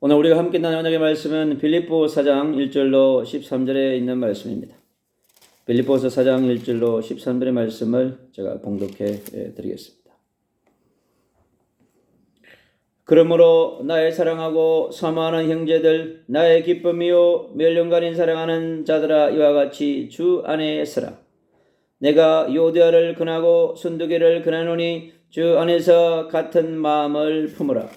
오늘 우리가 함께 나눌 언약의 말씀은 빌립보 4장 1절로 13절에 있는 말씀입니다. 빌립보서 4장 1절로 13절의 말씀을 제가 봉독해 드리겠습니다. 그러므로 나의 사랑하고 사모하는 형제들, 나의 기쁨이요 멸륜간인 사랑하는 자들아, 이와 같이 주 안에 있으라. 내가 요디아를 근하고 순두개를 근하노니 주 안에서 같은 마음을 품으라.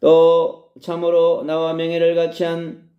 또 참으로 나와 명예를 같이 한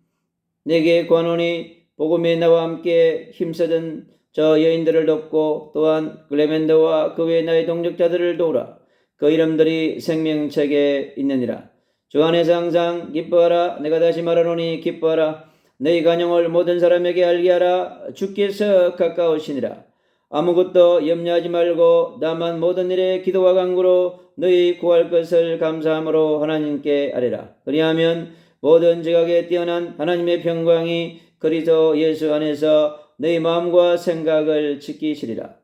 내게 구하노니 복음이 나와 함께 힘쓰던 저 여인들을 돕고 또한 글레멘더와 그 외 나의 동역자들을 도우라. 그 이름들이 생명책에 있느니라. 주 안에서 항상 기뻐하라. 내가 다시 말하노니 기뻐하라. 너희 간영을 모든 사람에게 알게 하라. 주께서 가까우시니라. 아무것도 염려하지 말고 다만 모든 일에 기도와 간구로 너희 구할 것을 감사함으로 하나님께 아뢰라. 그리하면 모든 지각에 뛰어난 하나님의 평강이 그리스도 예수 안에서 너희 마음과 생각을 지키시리라.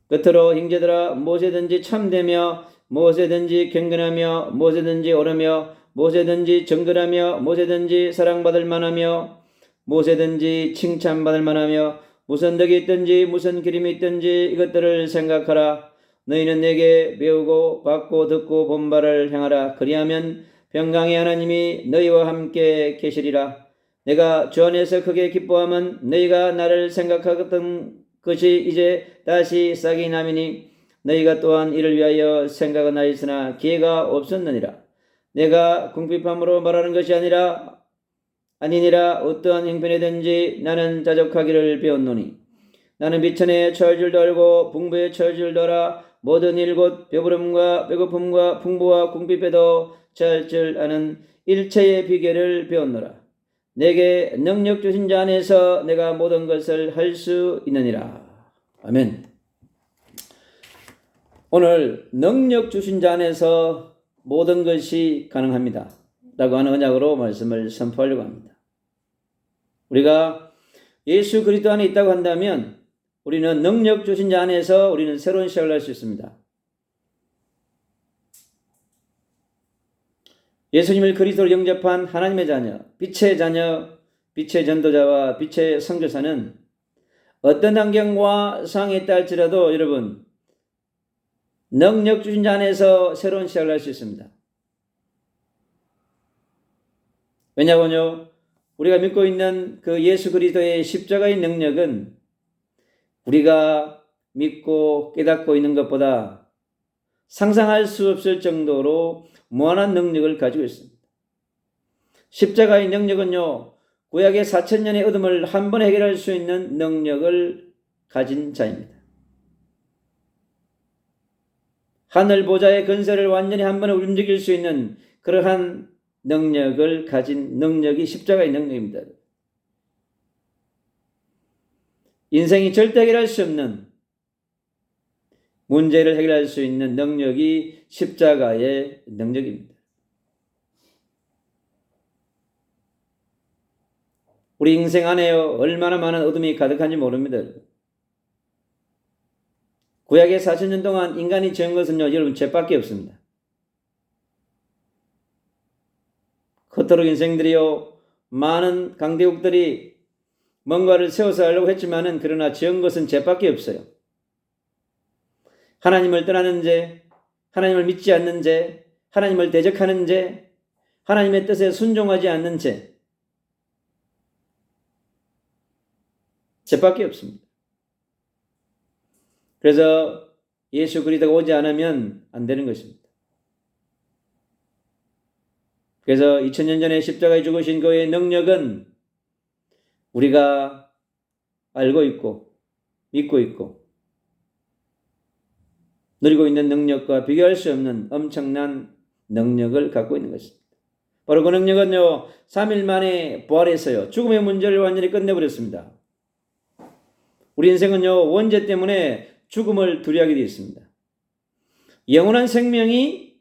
끝으로 형제들아, 무엇이든지 참되며 무엇이든지 경건하며 무엇이든지 옳으며 무엇이든지 정결하며 무엇이든지 사랑받을 만하며 무엇이든지 칭찬받을 만하며 무슨 덕이 있든지 무슨 기림이 있든지 이것들을 생각하라. 너희는 내게 배우고 받고 듣고 본 바를 행하라. 그리하면 평강의 하나님이 너희와 함께 계시리라. 내가 주 안에서 크게 기뻐함은 너희가 나를 생각하던 것이 이제 다시 싹이 나미니 너희가 또한 이를 위하여 생각은 하였으나 기회가 없었느니라. 내가 궁핍함으로 말하는 것이 아니니라. 어떠한 형편이든지 나는 자족하기를 배웠노니 나는 비천에 처할 줄도 알고 풍부에 처할 줄도 알아. 모든 일 곧 배부름과 배고픔과 풍부와 궁핍에도 처할 줄 아는 일체의 비결을 배웠노라. 내게 능력 주신 자 안에서 내가 모든 것을 할 수 있느니라. 아멘. 오늘 능력 주신 자 안에서 모든 것이 가능합니다 라고 하는 언약으로 말씀을 선포하려고 합니다. 우리가 예수 그리스도 안에 있다고 한다면 우리는 능력 주신 자 안에서 우리는 새로운 시작을 할 수 있습니다. 예수님을 그리스도로 영접한 하나님의 자녀, 빛의 전도자와 빛의 선교사는 어떤 환경과 상황에 있다 할지라도 여러분 능력 주신 자 안에서 새로운 시작을 할 수 있습니다. 왜냐하면요, 우리가 믿고 있는 그 예수 그리스도의 십자가의 능력은 우리가 믿고 깨닫고 있는 것보다 상상할 수 없을 정도로 무한한 능력을 가지고 있습니다. 십자가의 능력은요, 구약의 4,000년의 어둠을 한 번에 해결할 수 있는 능력을 가진 자입니다. 하늘 보좌의 건설을 완전히 한 번에 움직일 수 있는 그러한 능력을 가진 능력이 십자가의 능력입니다. 인생이 절대 해결할 수 없는 문제를 해결할 수 있는 능력이 십자가의 능력입니다. 우리 인생 안에요, 얼마나 많은 어둠이 가득한지 모릅니다. 구약의 4,000년 동안 인간이 지은 것은요, 여러분 죄밖에 없습니다. 그토록 인생들이요, 많은 강대국들이 뭔가를 세워서 하려고 했지만은 그러나 지은 것은 죄밖에 없어요. 하나님을 떠나는 죄, 하나님을 믿지 않는 죄, 하나님을 대적하는 죄, 하나님의 뜻에 순종하지 않는 죄, 죄밖에 없습니다. 그래서 예수 그리스도가 오지 않으면 안 되는 것입니다. 그래서 2000년 전에 십자가에 죽으신 그의 능력은 우리가 알고 있고 믿고 있고 누리고 있는 능력과 비교할 수 없는 엄청난 능력을 갖고 있는 것입니다. 바로 그 능력은요, 3일 만에 부활해서요, 죽음의 문제를 완전히 끝내버렸습니다. 우리 인생은요, 원죄 때문에 죽음을 두려워하게 되어 있습니다. 영원한 생명이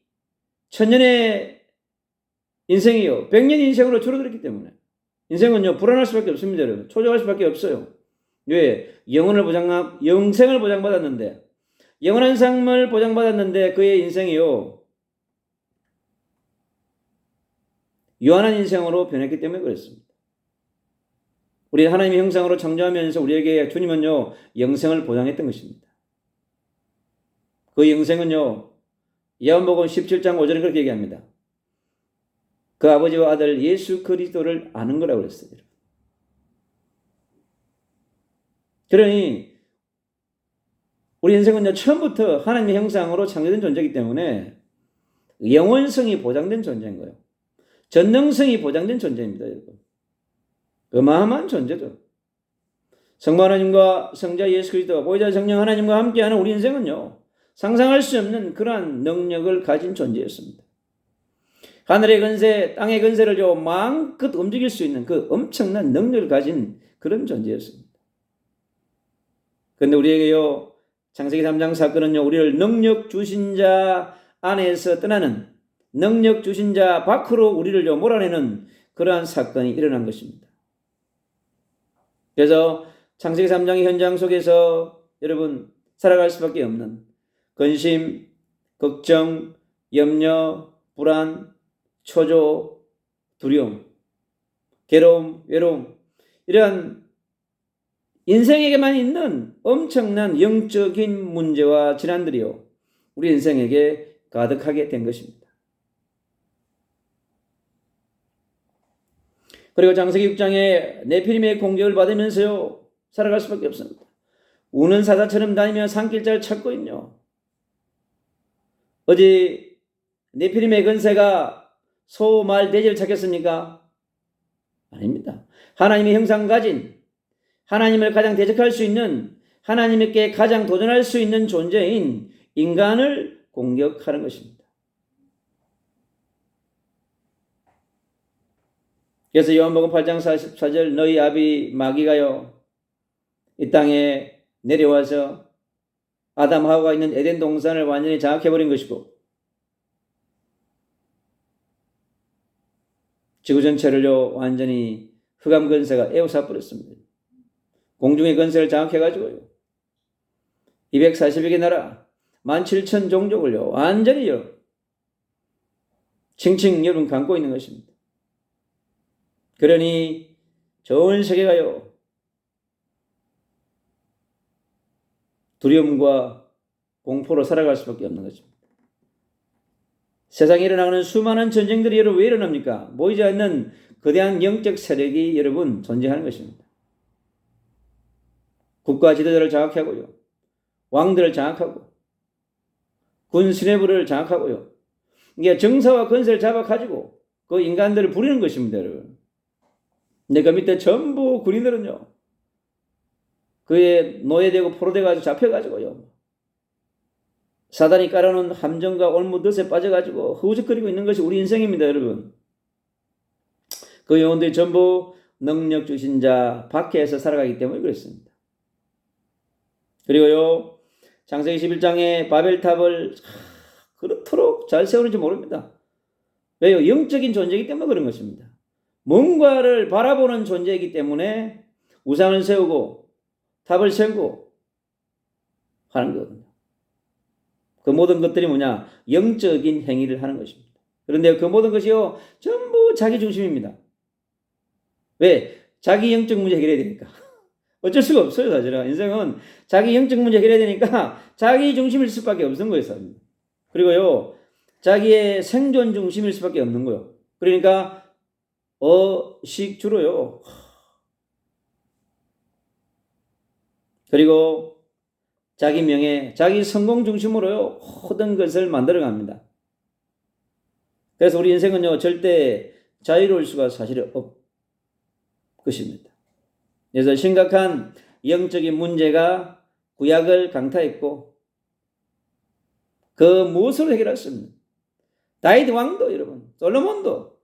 1000년의 인생이요, 100년 인생으로 줄어들었기 때문에 인생은요, 불안할 수밖에 없습니다. 여러분. 초조할 수밖에 없어요. 왜? 영생을 보장받았는데, 영원한 삶을 보장받았는데 그의 인생이요, 유한한 인생으로 변했기 때문에 그렇습니다. 우리 하나님의 형상으로 창조하면서 우리에게 주님은요, 영생을 보장했던 것입니다. 그 영생은요, 요한복음 17장 5절에 그렇게 얘기합니다. 그 아버지와 아들 예수 그리스도를 아는 거라고 그랬어요. 그러니 우리 인생은요, 처음부터 하나님의 형상으로 창조된 존재이기 때문에 영원성이 보장된 존재인 거예요. 전능성이 보장된 존재입니다, 여러분. 어마어마한 존재죠. 성부 하나님과 성자 예수 그리스도, 보혜자 성령 하나님과 함께하는 우리 인생은요, 상상할 수 없는 그러한 능력을 가진 존재였습니다. 하늘의 건세, 땅의 건세를 마음껏 움직일 수 있는 그 엄청난 능력을 가진 그런 존재였습니다. 그런데 우리에게요, 창세기 3장 사건은요, 우리를 능력 주신 자 안에서 떠나는, 능력 주신 자 밖으로 우리를 몰아내는 그러한 사건이 일어난 것입니다. 그래서 창세기 3장의 현장 속에서 여러분 살아갈 수밖에 없는 근심, 걱정, 염려, 불안, 초조, 두려움, 괴로움, 외로움, 이러한 인생에게만 있는 엄청난 영적인 문제와 질환들이요, 우리 인생에게 가득하게 된 것입니다. 그리고 창세기 6장에 네피림의 공격을 받으면서요, 살아갈 수밖에 없습니다. 우는 사자처럼 다니며 산길자를 찾고 있죠. 어디 네피림의 건세가 소, 말, 돼지를 찾겠습니까? 아닙니다. 하나님의 형상 가진, 하나님을 가장 대적할 수 있는, 하나님께 가장 도전할 수 있는 존재인 인간을 공격하는 것입니다. 그래서 요한복음 8장 44절 너희 아비 마귀가요, 이 땅에 내려와서 아담 하와가 있는 에덴 동산을 완전히 장악해버린 것이고 지구 전체를요 완전히 흑암 건세가 에워싸 버렸습니다. 공중의 건세를 장악해가지고요 240여 개 나라 17,000 종족을요 완전히요 칭칭 여러분 감고 있는 것입니다. 그러니 전 세계가요 두려움과 공포로 살아갈 수밖에 없는 것입니다. 세상에 일어나는 수많은 전쟁들이 여러분 왜 일어납니까? 보이지 않는 거대한 영적 세력이 여러분 존재하는 것입니다. 국가 지도자를 장악하고요, 왕들을 장악하고, 군 수뇌부를 장악하고요, 이게 정사와 건세를 잡아가지고 그 인간들을 부리는 것입니다, 여러분. 근데 그 밑에 전부 군인들은요, 그에 노예되고 포로돼가지고 잡혀가지고요, 사단이 깔아놓은 함정과 올무덫에 빠져가지고 허우적거리고 있는 것이 우리 인생입니다, 여러분. 그 영혼들이 전부 능력 주신 자 밖에서 살아가기 때문에 그렇습니다. 그리고요, 창세기 11장에 바벨탑을 그렇도록 잘 세우는지 모릅니다. 왜요? 영적인 존재이기 때문에 그런 것입니다. 뭔가를 바라보는 존재이기 때문에 우상을 세우고 탑을 세우고 하는 거거든요. 그 모든 것들이 뭐냐? 영적인 행위를 하는 것입니다. 그런데 그 모든 것이요 전부 자기 중심입니다. 왜? 자기 영적 문제 해결해야 되니까. 어쩔 수가 없어요, 사실은. 인생은 자기 영적 문제 해결해야 되니까 자기 중심일 수밖에 없는 거예요, 사실. 그리고요 자기의 생존 중심일 수밖에 없는 거예요. 그러니까 주로요. 그리고 자기 명예, 자기 성공 중심으로요 모든 것을 만들어갑니다. 그래서 우리 인생은요 절대 자유로울 수가 사실 것입니다. 그래서 심각한 영적인 문제가 구약을 강타했고 그 무엇으로 해결할 수 없는 다윗 왕도 여러분, 솔로몬도,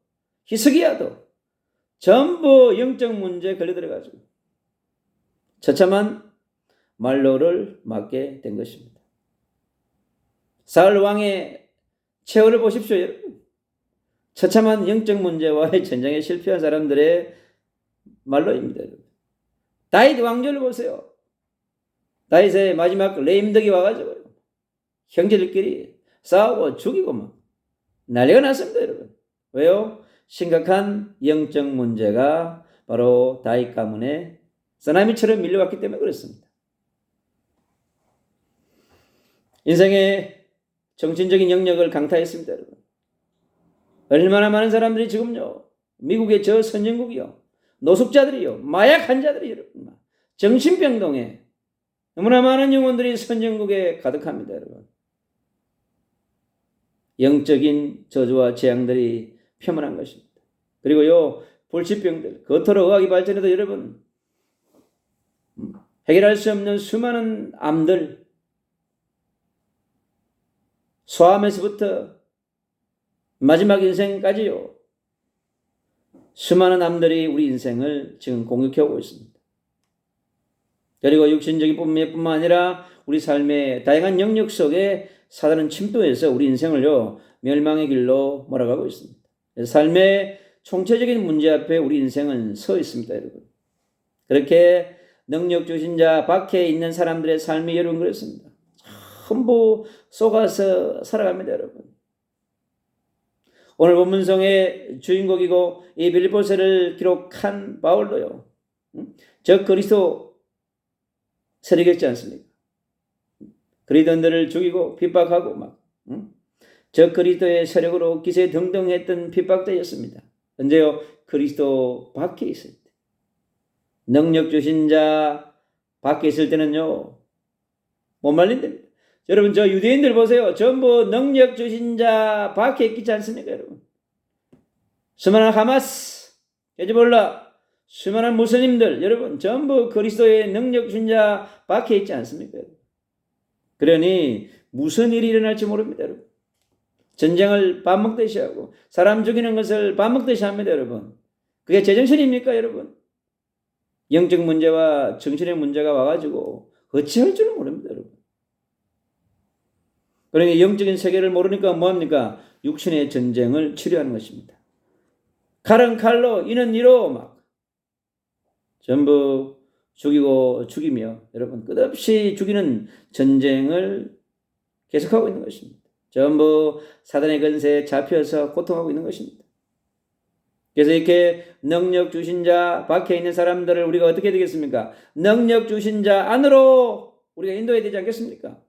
히스기야도 전부 영적 문제에 걸려들어가지고 처참한 말로를 맞게 된 것입니다. 사울 왕의 최후를 보십시오, 여러분. 처참한 영적 문제와의 전쟁에 실패한 사람들의 말로입니다, 여러분. 다윗 왕조를 보세요. 다윗의 마지막 레임덕이 와가지고 형제들끼리 싸우고 죽이고 막 난리가 났습니다, 여러분. 왜요? 심각한 영적 문제가 바로 다윗 가문에 쓰나미처럼 밀려왔기 때문에 그렇습니다. 인생의 정신적인 영역을 강타했습니다, 여러분. 얼마나 많은 사람들이 지금요, 미국의 저 선진국이요, 노숙자들이요, 마약 환자들이 여러분, 정신병동에 너무나 많은 영혼들이 선진국에 가득합니다, 여러분. 영적인 저주와 재앙들이 펴만한 것입니다. 그리고요, 불치병들, 겉으로 의학이 발전해도 여러분, 해결할 수 없는 수많은 암들, 소암에서부터 마지막 인생까지요, 수많은 암들이 우리 인생을 지금 공격해오고 있습니다. 그리고 육신적인 뿐만 아니라 우리 삶의 다양한 영역 속에 사단은 침투해서 우리 인생을요, 멸망의 길로 몰아가고 있습니다. 삶의 총체적인 문제 앞에 우리 인생은 서 있습니다, 여러분. 그렇게 능력 주신 자 밖에 있는 사람들의 삶이 여러분 그렇습니다. 전부 속아서 살아갑니다, 여러분. 오늘 본문성의 주인공이고 이 빌립보서를 기록한 바울도요, 저 그리스도 세력이었지 않습니까? 그리스도인들을 죽이고 핍박하고 저 그리스도의 세력으로 기세등등했던 핍박자였습니다. 언제요? 그리스도 밖에 있을 때. 능력 주신 자 밖에 있을 때는요, 못 말린답니다. 여러분, 저 유대인들 보세요. 전부 능력 주신 자 밖에 있지 않습니까, 여러분? 수많은 하마스, 헤즈볼라, 수많은 무슬림들, 여러분, 전부 그리스도의 능력 주신 자 밖에 있지 않습니까, 여러분? 그러니 무슨 일이 일어날지 모릅니다, 여러분. 전쟁을 밥 먹듯이 하고 사람 죽이는 것을 밥 먹듯이 합니다, 여러분. 그게 제정신입니까, 여러분? 영적 문제와 정신의 문제가 와가지고 어찌할 줄은 모릅니다, 여러분. 그러니까 영적인 세계를 모르니까 뭐합니까? 육신의 전쟁을 치료하는 것입니다. 칼은 칼로, 이는 이로 전부 죽이고 죽이며 여러분 끝없이 죽이는 전쟁을 계속하고 있는 것입니다. 전부 사단의 권세에 잡혀서 고통하고 있는 것입니다. 그래서 이렇게 능력 주신 자 밖에 있는 사람들을 우리가 어떻게 되겠습니까? 능력 주신 자 안으로 우리가 인도해야 되지 않겠습니까?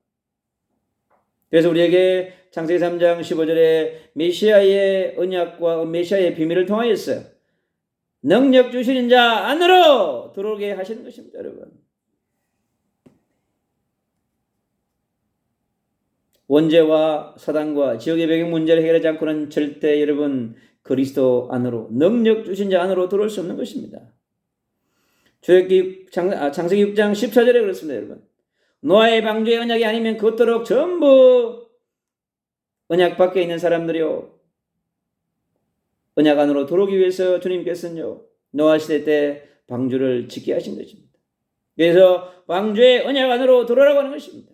그래서 우리에게 창세기 3장 15절에 메시아의 언약과 메시아의 비밀을 통하여서 능력 주시는 자 안으로 들어오게 하시는 것입니다, 여러분. 원죄와 사단과 지역의 배경 문제를 해결하지 않고는 절대 여러분 그리스도 안으로, 능력 주신 자 안으로 들어올 수 없는 것입니다. 창세기 6장 14절에 그렇습니다, 여러분. 노아의 방주의 언약이 아니면 그토록 전부 언약 밖에 있는 사람들이요, 언약 안으로 들어오기 위해서 주님께서는요, 노아 시대 때 방주를 짓게 하신 것입니다. 그래서 방주의 언약 안으로 들어오라고 하는 것입니다.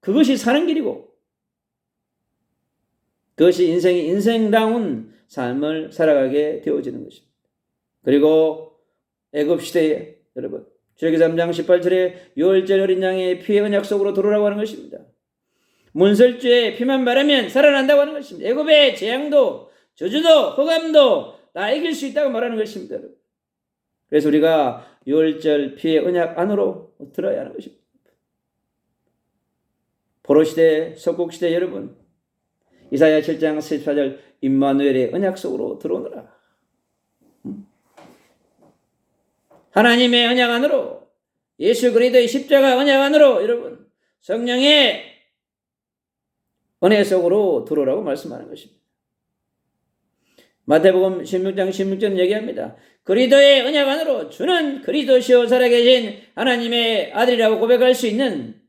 그것이 사는 길이고 그것이 인생다운 삶을 살아가게 되어지는 것입니다. 그리고 애굽 시대에 여러분 출애굽기 3장 18절에 유월절 어린 양의 피의 언약 속으로 들어오라고 하는 것입니다. 문설주에 피만 바르면 살아난다고 하는 것입니다. 애굽의 재앙도 저주도 흑암도 다 이길 수 있다고 말하는 것입니다. 그래서 우리가 유월절 피의 언약 안으로 들어야 하는 것입니다. 포로시대, 석국시대 여러분, 이사야 7장 14절 임마누엘의 언약 속으로 들어오너라. 하나님의 언약 안으로, 예수 그리스도의 십자가 언약 안으로 여러분 성령의 은혜 속으로 들어오라고 말씀하는 것입니다. 마태복음 16장 16절 얘기합니다. 그리스도의 언약 안으로 주는 그리스도시요 살아계신 하나님의 아들이라고 고백할 수 있는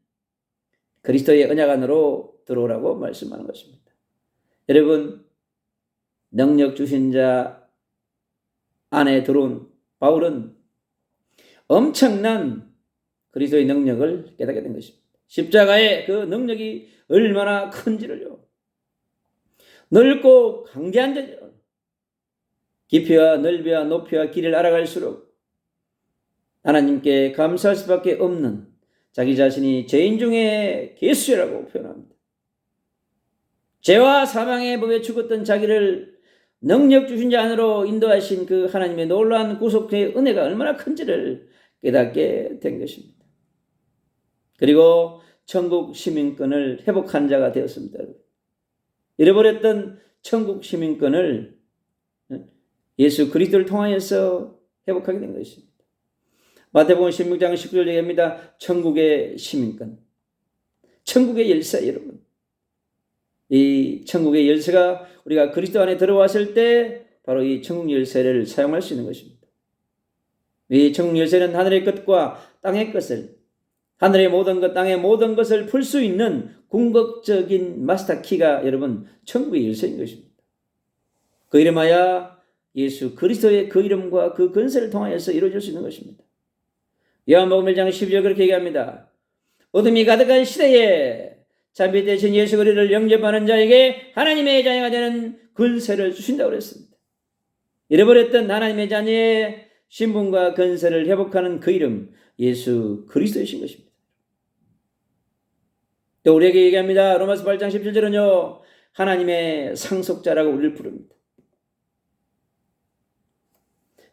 그리스도의 언약 안으로 들어오라고 말씀하는 것입니다. 여러분, 능력 주신 자 안에 들어온 바울은 엄청난 그리스도의 능력을 깨닫게 된 것입니다. 십자가의 그 능력이 얼마나 큰지를요, 넓고 강대한 데죠. 깊이와 넓이와 높이와 길을 알아갈수록 하나님께 감사할 수밖에 없는 자기 자신이 죄인 중에 괴수라고 표현합니다. 죄와 사망의 법에 죽었던 자기를 능력 주신 자 안으로 인도하신 그 하나님의 놀라운 구속의 은혜가 얼마나 큰지를 깨닫게 된 것입니다. 그리고 천국 시민권을 회복한 자가 되었습니다. 잃어버렸던 천국 시민권을 예수 그리스도를 통하여서 회복하게 된 것입니다. 마태복음 16장 19절 얘기합니다. 천국의 시민권, 천국의 열쇠. 여러분, 이 천국의 열쇠가 우리가 그리스도 안에 들어왔을 때 바로 이 천국 열쇠를 사용할 수 있는 것입니다. 이 천국 열쇠는 하늘의 것과 땅의 것을, 하늘의 모든 것, 땅의 모든 것을 풀 수 있는 궁극적인 마스터 키가 여러분 천국의 열쇠인 것입니다. 그 이름하여 예수 그리스도의 그 이름과 그 권세를 통하여서 이루어질 수 있는 것입니다. 요한복음 1장 12절 그렇게 얘기합니다. 어둠이 가득한 시대에 자비 대신 예수 그리스도를 영접하는 자에게 하나님의 자녀가 되는 권세를 주신다고 그랬습니다. 잃어버렸던 하나님의 자녀의 신분과 권세를 회복하는 그 이름 예수 그리스도이신 것입니다. 또 우리에게 얘기합니다. 로마서 8장 17절은요. 하나님의 상속자라고 우리를 부릅니다.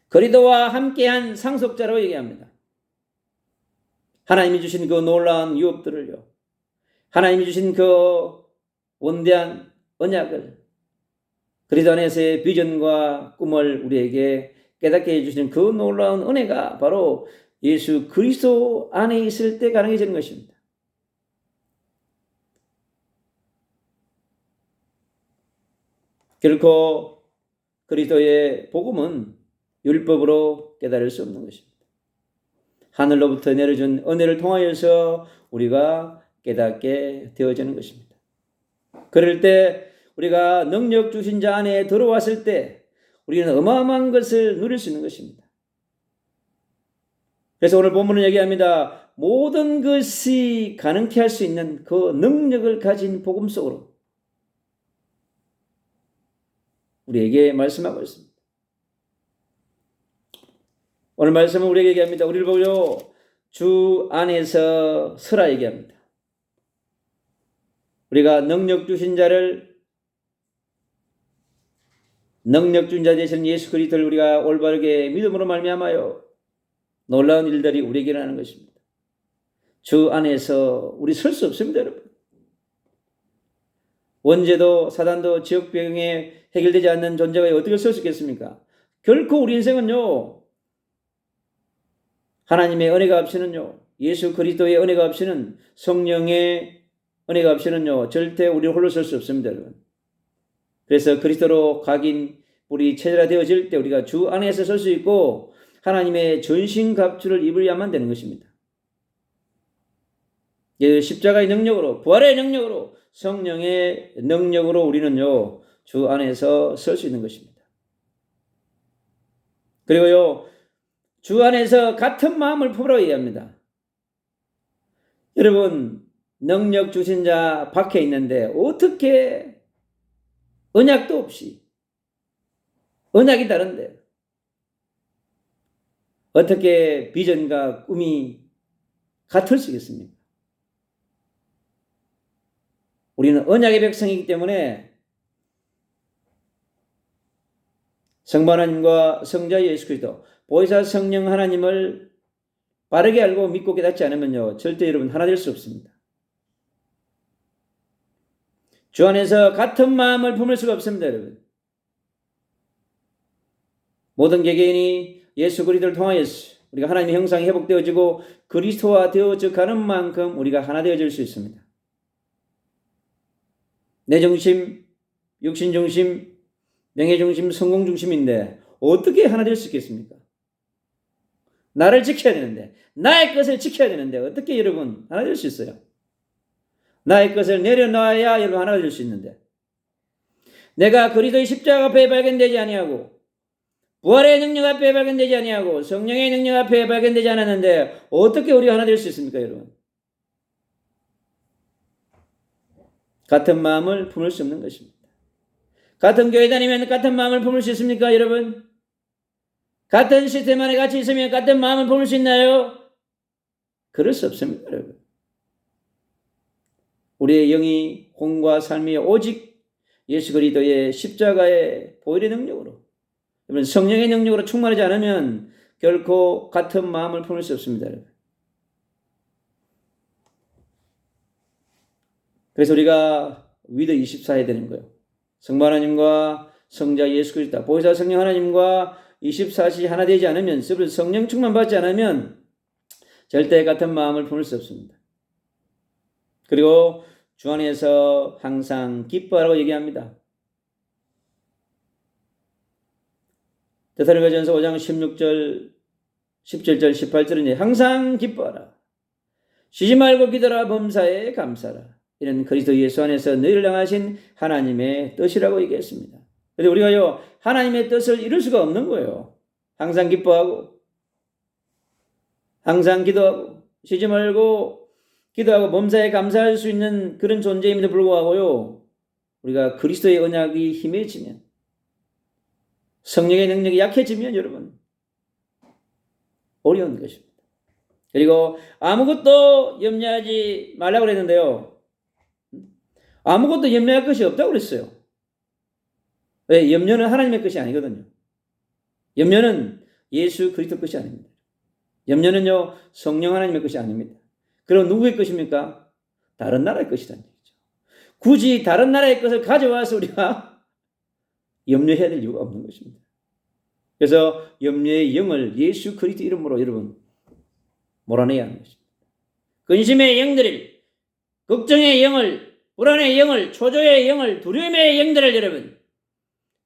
그리스도와 함께한 상속자라고 얘기합니다. 하나님이 주신 그 놀라운 유업들을요. 하나님이 주신 그 원대한 언약을 그리스도 안에서의 비전과 꿈을 우리에게 깨닫게 해주시는 그 놀라운 은혜가 바로 예수 그리스도 안에 있을 때 가능해지는 것입니다. 결코 그리스도의 복음은 율법으로 깨달을 수 없는 것입니다. 하늘로부터 내려준 은혜를 통하여서 우리가 깨닫게 되어지는 것입니다. 그럴 때 우리가 능력 주신 자 안에 들어왔을 때 우리는 어마어마한 것을 누릴 수 있는 것입니다. 그래서 오늘 본문은 얘기합니다. 모든 것이 가능케 할 수 있는 그 능력을 가진 복음 속으로 우리에게 말씀하고 있습니다. 오늘 말씀은 우리에게 얘기합니다. 우리를 보고요. 주 안에서 서라 얘기합니다. 우리가 능력 주신 자를 능력 준 자 되신 예수 그리스도를 우리가 올바르게 믿음으로 말미암아요. 놀라운 일들이 우리에게 일어나는 것입니다. 주 안에서 우리 설 수 없습니다, 여러분. 원죄도 사단도 지역병에 해결되지 않는 존재가 어떻게 설 수 있겠습니까? 결코 우리 인생은요. 하나님의 은혜가 없이는요. 예수 그리스도의 은혜가 없이는 성령의 은혜가 없이는요. 절대 우리 홀로 설 수 없습니다, 여러분. 그래서 그리스도로 각인 우리 체제가 되어질 때 우리가 주 안에서 설 수 있고 하나님의 전신갑주를 입어야만 되는 것입니다. 십자가의 능력으로 부활의 능력으로 성령의 능력으로 우리는요. 주 안에서 설 수 있는 것입니다. 그리고요. 주 안에서 같은 마음을 품으라고 얘기합니다. 여러분 능력 주신 자 밖에 있는데 어떻게 언약도 없이 언약이 다른데 어떻게 비전과 꿈이 같을 수 있겠습니까? 우리는 언약의 백성이기 때문에 성부 하나님과 성자 예수 그리스도 보혜사 성령 하나님을 바르게 알고 믿고 깨닫지 않으면요. 절대 여러분 하나 될 수 없습니다. 주 안에서 같은 마음을 품을 수가 없습니다, 여러분. 모든 개개인이 예수 그리스도를 통하여서 우리가 하나님의 형상이 회복되어지고 그리스도와 되어져 가는 만큼 우리가 하나 되어질 수 있습니다. 내 중심, 육신 중심, 명예 중심, 성공 중심인데 어떻게 하나 될 수 있겠습니까? 나를 지켜야 되는데, 나의 것을 지켜야 되는데 어떻게 여러분 하나 될 수 있어요? 나의 것을 내려놔야 여러분 하나 될 수 있는데 내가 그리스도의 십자가 앞에 발견되지 아니하고 부활의 능력 앞에 발견되지 아니하고 성령의 능력 앞에 발견되지 않았는데 어떻게 우리가 하나 될 수 있습니까, 여러분? 같은 마음을 품을 수 없는 것입니다. 같은 교회 다니면 같은 마음을 품을 수 있습니까, 여러분? 같은 시스템 안에 같이 있으면 같은 마음을 품을 수 있나요? 그럴 수 없습니다, 여러분. 우리의 영이 혼과 삶이 오직 예수 그리스도의 십자가의 보혈의 능력으로, 여러분 성령의 능력으로 충만하지 않으면 결코 같은 마음을 품을 수 없습니다. 여러분. 그래서 우리가 위드 24 해야 되는 거예요. 성부 하나님과 성자 예수 그리스도, 보혜사 성령 하나님과 24시 하나 되지 않으면, 성령 충만 받지 않으면 절대 같은 마음을 품을 수 없습니다. 그리고 주 안에서 항상 기뻐하라고 얘기합니다. 데살로니가전서 5장 16절, 17절, 18절은 항상 기뻐하라. 쉬지 말고 기도하라. 범사에 감사하라. 이는 그리스도 예수 안에서 너희를 향하신 하나님의 뜻이라고 얘기했습니다. 그런데 우리가요, 하나님의 뜻을 이룰 수가 없는 거예요. 항상 기뻐하고, 항상 기도하고, 쉬지 말고 기도하고 범사에 감사할 수 있는 그런 존재임에도 불구하고요, 우리가 그리스도의 언약이 힘해지면, 성령의 능력이 약해지면 여러분 어려운 것입니다. 그리고 아무것도 염려하지 말라고 그랬는데요, 아무것도 염려할 것이 없다고 그랬어요. 왜? 염려는 하나님의 것이 아니거든요. 염려는 예수 그리스도 것이 아닙니다. 염려는요, 성령 하나님의 것이 아닙니다. 그럼 누구의 것입니까? 다른 나라의 것이라는 얘기죠. 굳이 다른 나라의 것을 가져와서 우리가 염려해야 될 이유가 없는 것입니다. 그래서 염려의 영을 예수 그리스도 이름으로 여러분 몰아내야 하는 것입니다. 근심의 영들을, 걱정의 영을, 불안의 영을, 초조의 영을, 두려움의 영들을 여러분,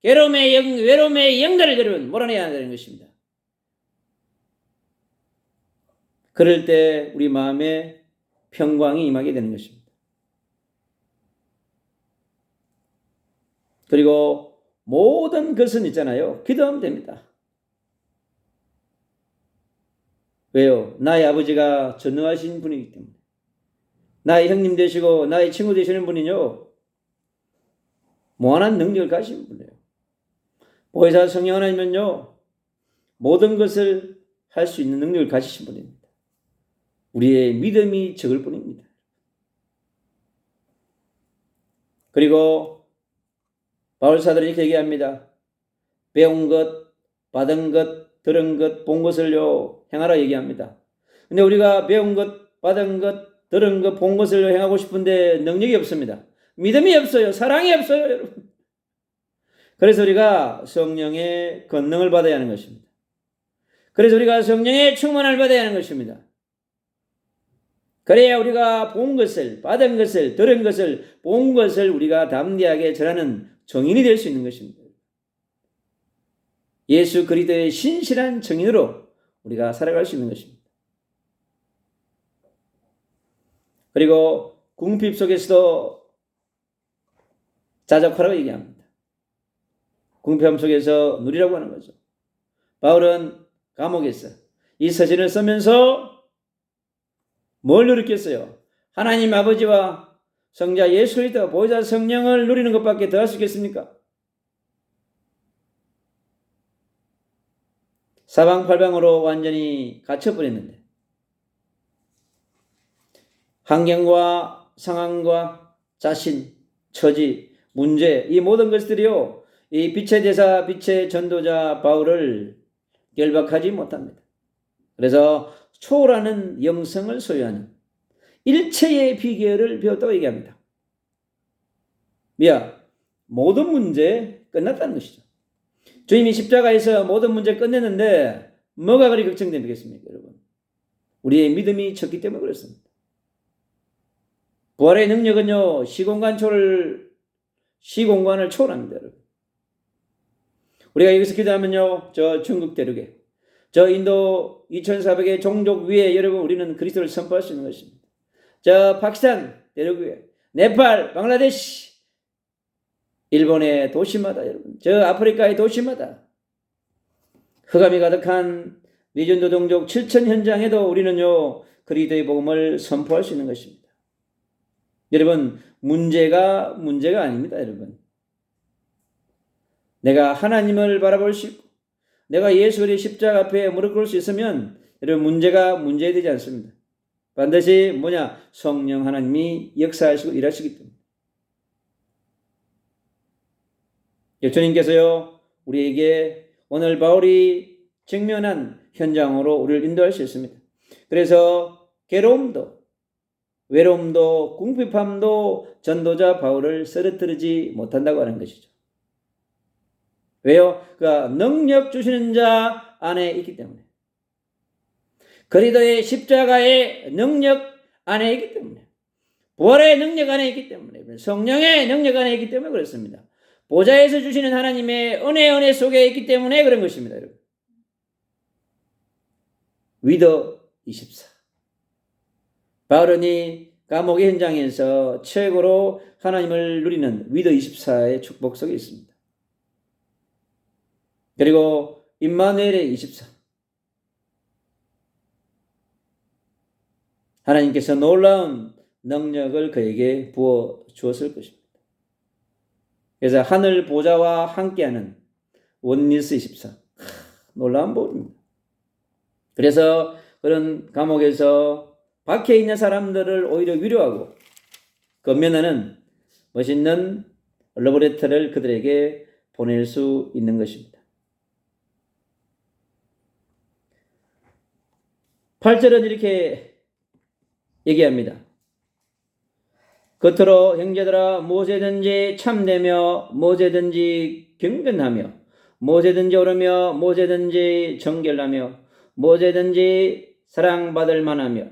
괴로움의 영, 외로움의 영들을 여러분 몰아내야 하는 것입니다. 그럴 때 우리 마음에 평강이 임하게 되는 것입니다. 그리고 모든 것은 있잖아요, 기도하면 됩니다. 왜요? 나의 아버지가 전능하신 분이기 때문에. 나의 형님 되시고 나의 친구 되시는 분이요, 무한한 능력을 가진 분이에요. 보혜사 성령 하나님은요, 모든 것을 할 수 있는 능력을 가지신 분입니다. 우리의 믿음이 적을 뿐입니다. 그리고 바울 사도는 이렇게 얘기합니다. 배운 것, 받은 것, 들은 것, 본 것을요 행하라 얘기합니다. 근데 우리가 배운 것, 받은 것, 들은 것, 본 것을 행하고 싶은데 능력이 없습니다. 믿음이 없어요. 사랑이 없어요, 여러분. 그래서 우리가 성령의 권능을 받아야 하는 것입니다. 그래서 우리가 성령의 충만을 받아야 하는 것입니다. 그래야 우리가 본 것을, 받은 것을, 들은 것을, 본 것을 우리가 담대하게 전하는 정인이 될 수 있는 것입니다. 예수 그리스도의 신실한 정인으로 우리가 살아갈 수 있는 것입니다. 그리고 궁핍 속에서도 자족하라고 얘기합니다. 궁핍함 속에서 누리라고 하는 거죠. 바울은 감옥에서 이 서신을 쓰면서 뭘 누렸겠어요? 하나님 아버지와 성자 예수 그리스도 보혜사 성령을 누리는 것밖에 더 할 수 있겠습니까? 사방팔방으로 완전히 갇혀버렸는데, 환경과 상황과 자신, 처지, 문제, 이 모든 것들이요, 이 빛의 대사, 빛의 전도자 바울을 결박하지 못합니다. 그래서 초월하는 영성을 소유하는 일체의 비결을 배웠다고 얘기합니다. 모든 문제 끝났다는 것이죠. 주님이 십자가에서 모든 문제 끝냈는데 뭐가 그리 걱정되겠습니까, 여러분? 우리의 믿음이 졌기 때문에 그렇습니다. 부활의 능력은요, 시공간을 초월합니다, 여러분. 우리가 여기서 기도하면요, 저 중국 대륙에, 저 인도 2400의 종족 위에 여러분 우리는 그리스도를 선포할 수 있는 것입니다. 저 파키스탄 대륙 위에, 네팔, 방글라데시, 일본의 도시마다 여러분, 저 아프리카의 도시마다 흑암이 가득한 미전도 동족 7천 현장에도 우리는요 그리스도의 복음을 선포할 수 있는 것입니다. 여러분, 문제가 아닙니다, 여러분. 내가 하나님을 바라볼 수 있고 내가 예수 그리스도의 십자가 앞에 무릎 꿇을 수 있으면 여러분 문제가 문제되지 않습니다. 반드시 성령 하나님이 역사하시고 일하시기 때문에. 주님께서요, 우리에게 오늘 바울이 직면한 현장으로 우리를 인도할 수 있습니다. 그래서 괴로움도, 외로움도, 궁핍함도 전도자 바울을 쓰러뜨리지 못한다고 하는 것이죠. 왜요? 그가 능력 주시는 자 안에 있기 때문에. 그리스도의 십자가의 능력 안에 있기 때문에. 부활의 능력 안에 있기 때문에. 성령의 능력 안에 있기 때문에 그렇습니다. 보좌에서 주시는 하나님의 은혜 속에 있기 때문에 그런 것입니다, 여러분. 위더 24. 바울은 이 감옥의 현장에서 최고로 하나님을 누리는 위더 24의 축복 속에 있습니다. 그리고 임마누엘의 24. 하나님께서 놀라운 능력을 그에게 부어 주었을 것입니다. 그래서 하늘 보좌와 함께하는 원리스 24. 놀라운 복입니다. 그래서 그런 감옥에서 박혀 있는 사람들을 오히려 위로하고 건면하는 멋있는 러브레터를 그들에게 보낼 수 있는 것입니다. 8절은 이렇게 얘기합니다. 겉으로 형제들아 무엇이든지 참되며 무엇이든지 경건하며 무엇이든지 옳으며 무엇이든지 정결하며 무엇이든지 사랑받을 만하며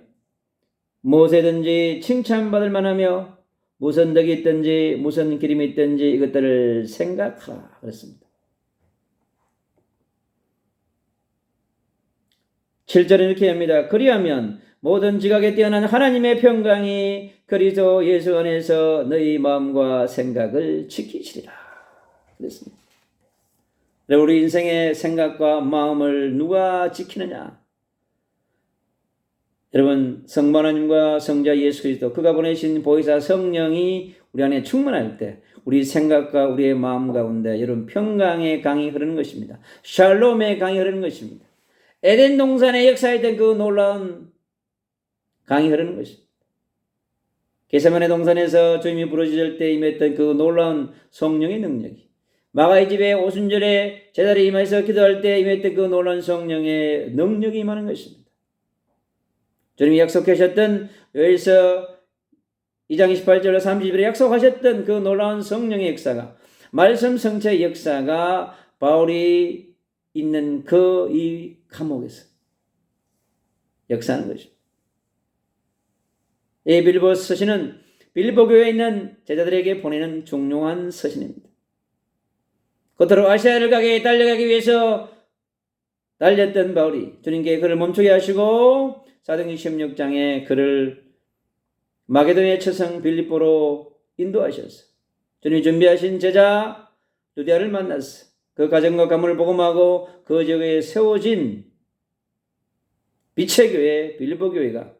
무엇이든지 칭찬받을 만하며 무슨 덕이 있든지 무슨 기림이 있든지 이것들을 생각하라 그랬습니다. 7절은 이렇게 합니다. 그리하면 모든 지각에 뛰어난 하나님의 평강이 그리스도 예수 안에서 너희 마음과 생각을 지키시리라 그랬습니다. 우리 인생의 생각과 마음을 누가 지키느냐? 여러분, 성부 하나님과 성자 예수 그리스도 그가 보내신 보혜사 성령이 우리 안에 충만할 때 우리 생각과 우리의 마음 가운데 여러분 평강의 강이 흐르는 것입니다. 샬롬의 강이 흐르는 것입니다. 에덴 동산의 역사했던 그 놀라운 강이 흐르는 것입니다. 게세마네 동산에서 주님이 부르짖을 때 임했던 그 놀라운 성령의 능력이 마가의 집에 오순절에 제자리에 임해서 기도할 때 임했던 그 놀라운 성령의 능력이 임하는 것입니다. 주님이 약속하셨던 요엘서 2장 28절로 30절에 약속하셨던 그 놀라운 성령의 역사가 말씀 성체의 역사가 바울이 있는 그 이 감옥에서 역사하는 것입니다. 이 빌보 서신은 빌보 교회에 있는 제자들에게 보내는 중요한 서신입니다. 겉으로 아시아를 달려가기 위해서 달렸던 바울이 주님께 그를 멈추게 하시고 사도행전 16장에 그를 마게도니아의 처성 빌립보로 인도하셨어. 주님이 준비하신 제자 유대아를 만났어. 그 가정과 가문을 복음하고 그 지역에 세워진 빛의 교회 빌립보 교회가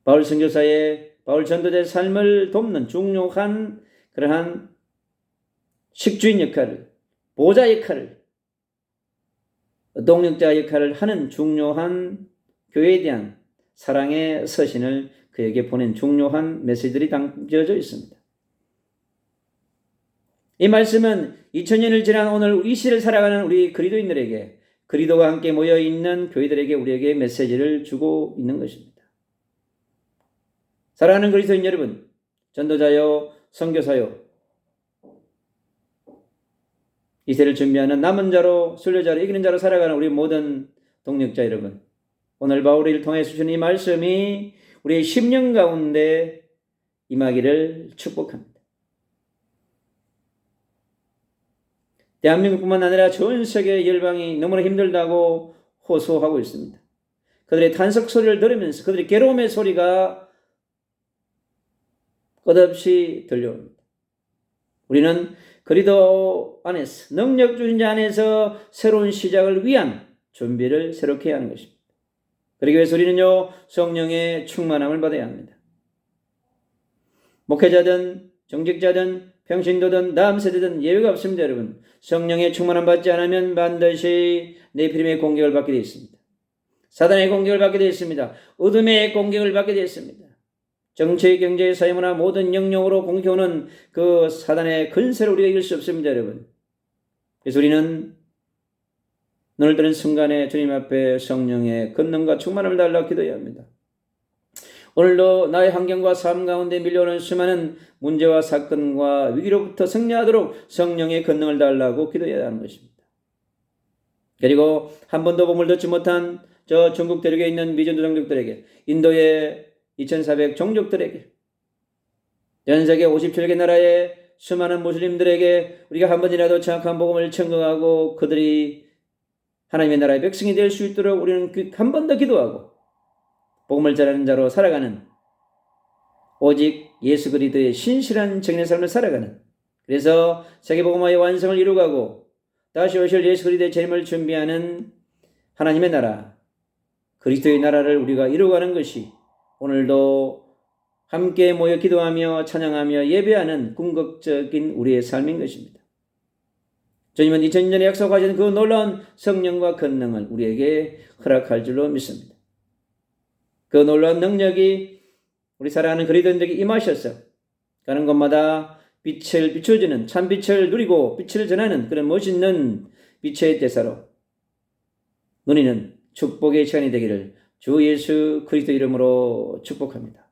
바울 선교사의 바울 전도자의 삶을 돕는 중요한 그러한 식주인 역할을, 보좌 역할을, 동력자 역할을 하는 중요한 교회에 대한 사랑의 서신을 그에게 보낸 중요한 메시지들이 담겨져 있습니다. 이 말씀은 2000년을 지난 오늘 이 시를 살아가는 우리 그리스도인들에게 그리스도가 함께 모여있는 교회들에게 우리에게 메시지를 주고 있는 것입니다. 사랑하는 그리스도인 여러분, 전도자요, 선교사요, 이 세를 준비하는 남은 자로, 순례자로, 이기는 자로 살아가는 우리 모든 동력자 여러분, 오늘 바울을 통해 주신 이 말씀이 우리의 심령 가운데 임하기를 축복합니다. 대한민국뿐만 아니라 전 세계 열방이 너무나 힘들다고 호소하고 있습니다. 그들의 탄식 소리를 들으면서 그들의 괴로움의 소리가 끝없이 들려옵니다. 우리는 그리스도 안에서 능력 주신 자 안에서 새로운 시작을 위한 준비를 새롭게 해야 하는 것입니다. 그러기 위해서 우리는요 성령의 충만함을 받아야 합니다. 목회자든 정직자든 평신도든 다음 세대든 예외가 없습니다. 여러분, 성령의 충만함 받지 않으면 반드시 네피림의 공격을 받게 되어 있습니다. 사단의 공격을 받게 되어 있습니다. 어둠의 공격을 받게 되어 있습니다. 정치, 경제, 사회문화 모든 영역으로 공격하는 그 사단의 근세를 우리가 이길 수 없습니다, 여러분. 그래서 우리는 눈을 뜨는 순간에 주님 앞에 성령의 권능과 충만함을 달라 기도해야 합니다. 오늘도 나의 환경과 삶 가운데 밀려오는 수많은 문제와 사건과 위기로부터 승리하도록 성령의 권능을 달라고 기도해야 하는 것입니다. 그리고 한 번도 몸을 덮지 못한 저 중국 대륙에 있는 미전도 종족들에게, 인도의 2400 종족들에게, 전 세계 57개 나라의 수많은 무슬림들에게 우리가 한 번이라도 정확한 복음을 청구하고 그들이 하나님의 나라의 백성이 될 수 있도록 우리는 한 번 더 기도하고 복음을 전하는 자로 살아가는, 오직 예수 그리스도의 신실한 정인의 삶을 살아가는, 그래서 세계복음화의 완성을 이루가고 다시 오실 예수 그리스도의 재림을 준비하는 하나님의 나라, 그리스도의 나라를 우리가 이루어가는 것이 오늘도 함께 모여 기도하며 찬양하며 예배하는 궁극적인 우리의 삶인 것입니다. 주님은 2000년에 약속하신 그 놀라운 성령과 권능을 우리에게 허락할 줄로 믿습니다. 그 놀라운 능력이 우리 사랑하는 그리스도인들에게 임하셔서 가는 곳마다 빛을 비춰주는, 참 빛을 누리고 빛을 전하는 그런 멋있는 빛의 대사로 누리는 축복의 시간이 되기를 주 예수 그리스도 이름으로 축복합니다.